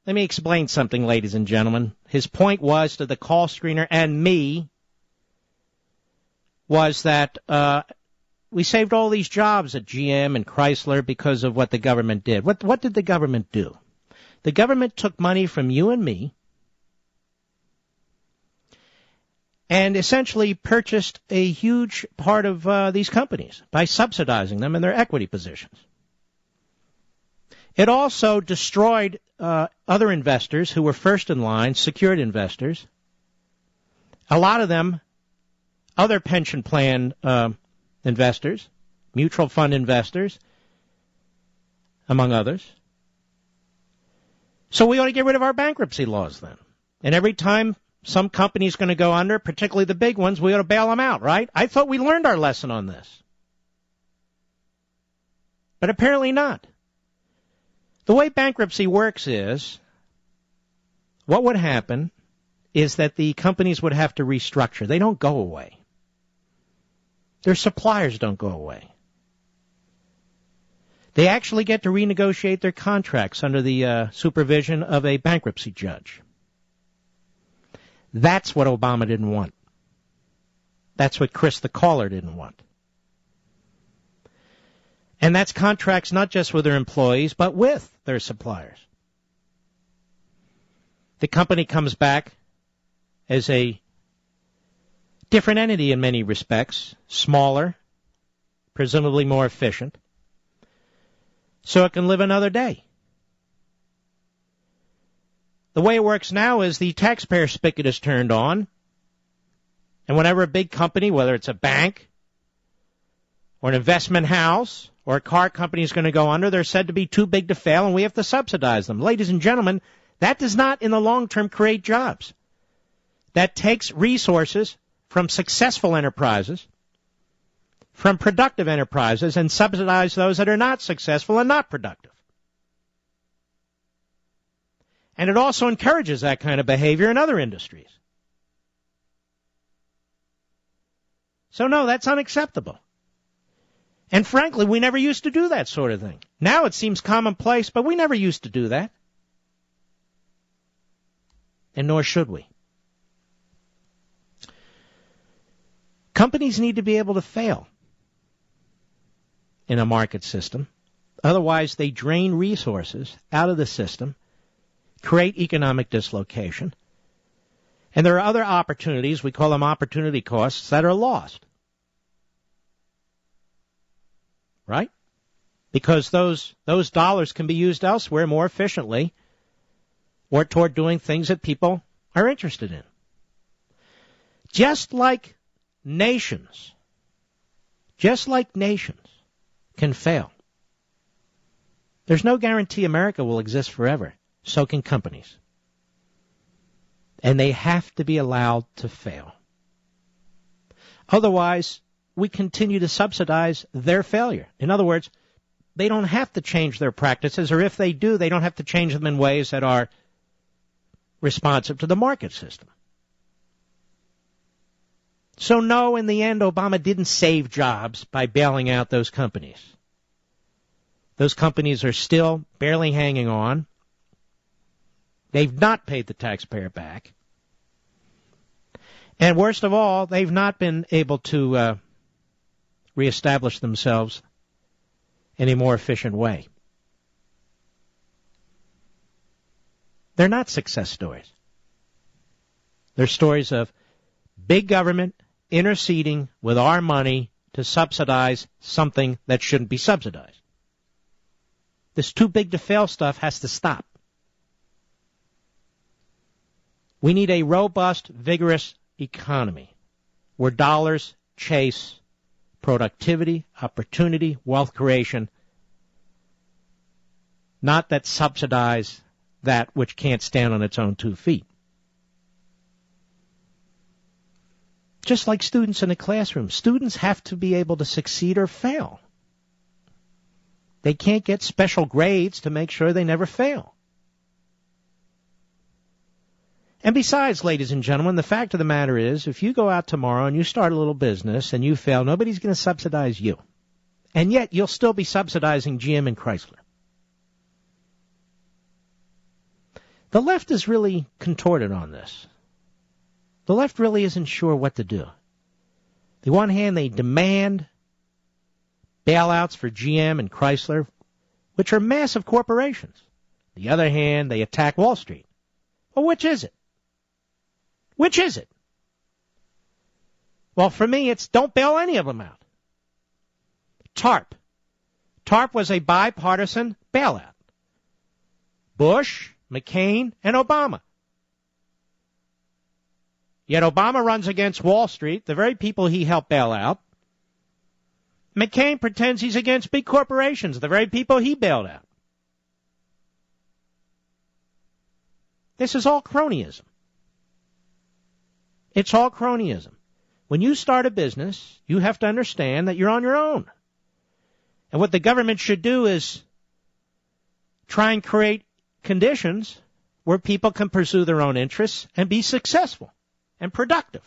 Let me explain something, ladies and gentlemen. His point was to the call screener and me was that we saved all these jobs at GM and Chrysler because of what the government did. What did the government do? The government took money from you and me and essentially purchased a huge part of these companies by subsidizing them in their equity positions. It also destroyed other investors who were first in line, secured investors. A lot of them, other pension plan investors, mutual fund investors, among others. So we ought to get rid of our bankruptcy laws then. And every time some company's going to go under, particularly the big ones, we ought to bail them out, right? I thought we learned our lesson on this. But apparently not. The way bankruptcy works is, what would happen is that the companies would have to restructure. They don't go away. Their suppliers don't go away. They actually get to renegotiate their contracts under the supervision of a bankruptcy judge. That's what Obama didn't want. That's what Chris the caller didn't want. And that's contracts not just with their employees, but with their suppliers. The company comes back as a different entity in many respects, smaller, presumably more efficient, so it can live another day. The way it works now is the taxpayer spigot is turned on, and whenever a big company, whether it's a bank or an investment house or a car company is going to go under, they're said to be too big to fail, and we have to subsidize them. Ladies and gentlemen, that does not in the long term create jobs. That takes resources from successful enterprises, from productive enterprises, and subsidize those that are not successful and not productive. And it also encourages that kind of behavior in other industries. So no, that's unacceptable. And frankly, we never used to do that sort of thing. Now it seems commonplace, but we never used to do that. And nor should we. Companies need to be able to fail in a market system. Otherwise, they drain resources out of the system, create economic dislocation, and there are other opportunities, we call them opportunity costs, that are lost. Right? Because those dollars can be used elsewhere more efficiently or toward doing things that people are interested in. Just like nations can fail. There's no guarantee America will exist forever. So can companies. And they have to be allowed to fail. Otherwise, we continue to subsidize their failure. In other words, they don't have to change their practices, or if they do, they don't have to change them in ways that are responsive to the market system. So no, in the end, Obama didn't save jobs by bailing out those companies. Those companies are still barely hanging on. They've not paid the taxpayer back. And worst of all, they've not been able to reestablish themselves in a more efficient way. They're not success stories. They're stories of big government interceding with our money to subsidize something that shouldn't be subsidized. This too big to fail stuff has to stop. We need a robust, vigorous economy where dollars chase productivity, opportunity, wealth creation, not that subsidize that which can't stand on its own 2 feet. Just like students in a classroom, students have to be able to succeed or fail. They can't get special grades to make sure they never fail. And besides, ladies and gentlemen, the fact of the matter is, if you go out tomorrow and you start a little business and you fail, nobody's going to subsidize you. And yet, you'll still be subsidizing GM and Chrysler. The left is really contorted on this. The left really isn't sure what to do. On the one hand, they demand bailouts for GM and Chrysler, which are massive corporations. On the other hand, they attack Wall Street. Well, which is it? Which is it? Well, for me, it's don't bail any of them out. TARP. TARP was a bipartisan bailout. Bush, McCain, and Obama. Yet Obama runs against Wall Street, the very people he helped bail out. McCain pretends he's against big corporations, the very people he bailed out. This is all cronyism. It's all cronyism. When you start a business, you have to understand that you're on your own. And what the government should do is try and create conditions where people can pursue their own interests and be successful and productive.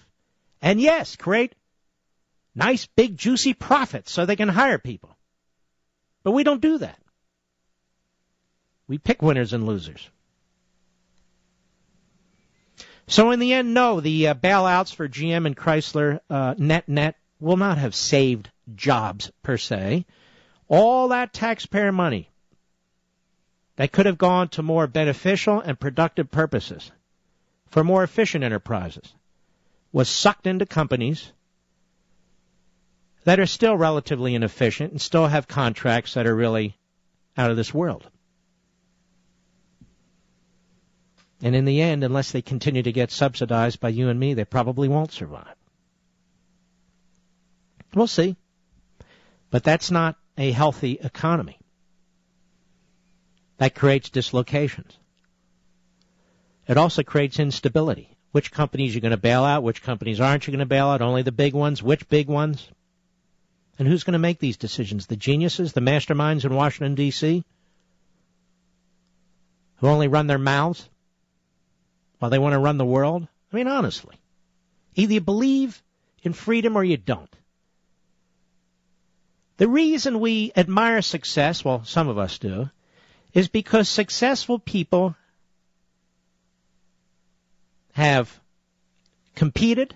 And yes, create nice, big, juicy profits so they can hire people. But we don't do that. We pick winners and losers. So in the end, no, the bailouts for GM and Chrysler net will not have saved jobs per se. All that taxpayer money that could have gone to more beneficial and productive purposes for more efficient enterprises was sucked into companies that are still relatively inefficient and still have contracts that are really out of this world. And in the end, unless they continue to get subsidized by you and me, they probably won't survive. We'll see. But that's not a healthy economy. That creates dislocations. It also creates instability. Which companies you're going to bail out, which companies aren't you going to bail out, only the big ones, which big ones? And who's going to make these decisions? The geniuses, the masterminds in Washington, D.C., who only run their mouths while they want to run the world? I mean, honestly. Either you believe in freedom or you don't. The reason we admire success, well, some of us do, is because successful people have competed,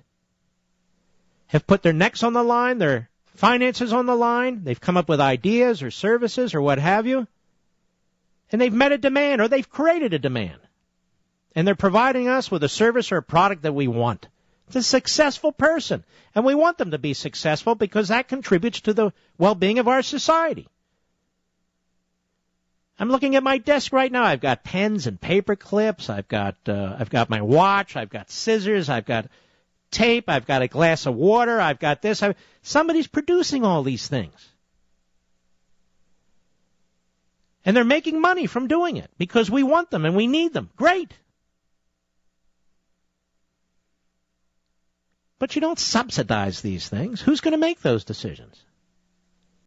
have put their necks on the line, their finances on the line, they've come up with ideas or services or what have you, and they've met a demand or they've created a demand. And they're providing us with a service or a product that we want. It's a successful person, and we want them to be successful because that contributes to the well-being of our society. I'm looking at my desk right now. I've got pens and paper clips. I've got my watch. I've got scissors. I've got tape. I've got a glass of water. I've got this. Somebody's producing all these things. And they're making money from doing it because we want them and we need them. Great. But you don't subsidize these things. Who's going to make those decisions?